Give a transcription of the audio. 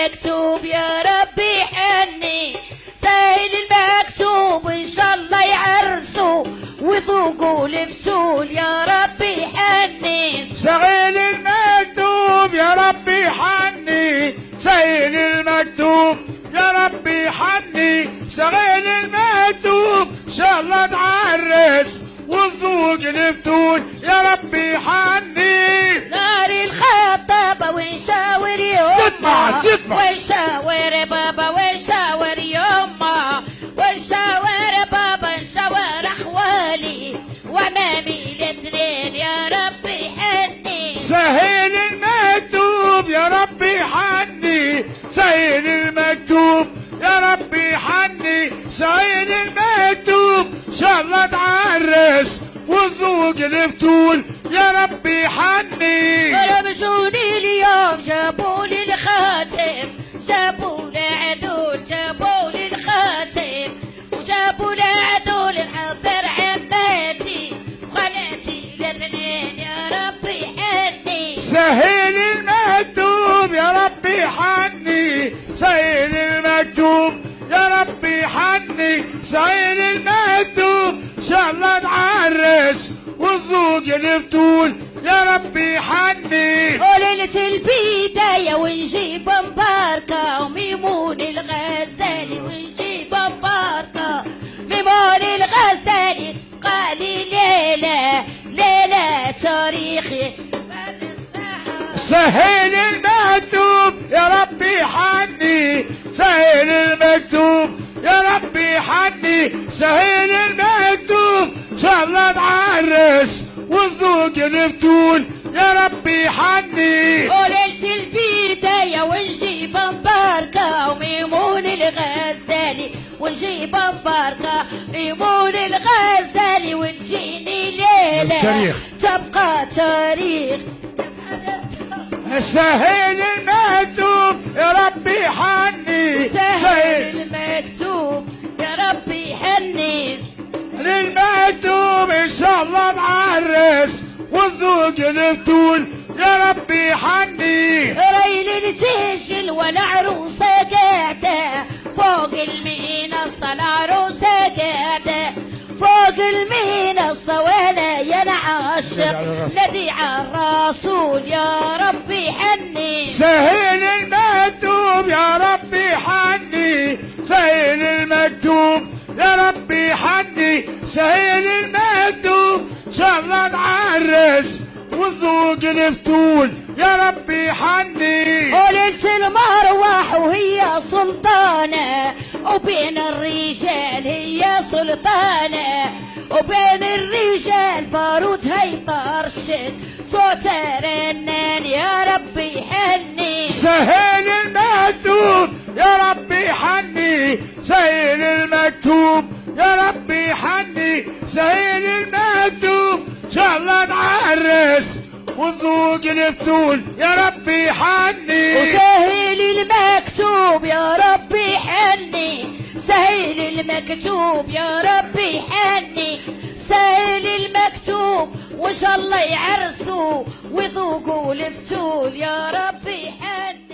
المكتوب يا ربي حني، سهل المكتوب ان شاء الله يعرسوا وذوقوا الفتول يا ربي حني. سهل المكتوب يا ربي حني، سهل المكتوب يا ربي حني، سهل المكتوب ان شاء الله تعرس وذوق الفتول يا ربي حني. نار الخطابة ونشاور يما ونشاور بابا ونشاور يما ونشاور بابا نشاور اخوالي وامامي الاثنين يا ربي حني. سهل المكتوب يا ربي حني، سهل المكتوب يا ربي حني، سهل المكتوب ان شاء الله تعرس وذوق الفتول يا ربي حني. رمشوني اليوم جابوا لي الخاتم، جابوا لي عدول جابوا لي الخاتم، وجابوا لي عدول الحفر عماتي وخالاتي الاثنين يا ربي حني. سهل المكتوب يا ربي حني، سهل المكتوب يا ربي حني، سهل المكتوب ان شاء الله تعرس وذوق الفتول يا ربي حني. وليلة البداية ونجيب مباركة وميمون الغزالي ونجيب مباركة، ميمون الغزالي قالي ليلة ليلة تاريخي. سهل المكتوب يا ربي حني، سهل المكتوب يا ربي حني، سهل المكتوب ان شاء الله تعرس وذوق الفتول يا ربي حني. وليلة البداية ونجيب مباركة وميمون الغزالي ونجيب مباركة، ميمون الغزالي وتجيني ليلة تبقى تاريخ. سهل المكتوب يا ربي حني، سهل المكتوب يا ربي حني، للمكتوب ان شاء الله تعرس وذوق الفتول يا ربي حني. ريل تجل والعروسة قاعدة فوق المنصة، العروسة قاعدة فوق المنصة وانا ينعشق ندي على الرسول يا ربي حني. سهل المكتوب يا ربي حني، سهل المكتوب يا ربي حني، سهل المكتوب ان شاء الله تعرس وذوق الفتول يا ربي حني. وليلة المروح وهي سلطانة وبين الرجال هي سلطانة، وبين الرجال بارودها يطرشق صوت رنان يا ربي حني. سهل المكتوب يا ربي حني، سهل المكتوب يا ربي حني، سهل المكتوب ان شاء الله تعرس وذوق الفتول يا ربي حني. وسهل المكتوب يا ربي حني، سهل المكتوب يا ربي حني، سهل المكتوب وان شاء الله يعرسوا وذوقوا الفتول يا ربي حني.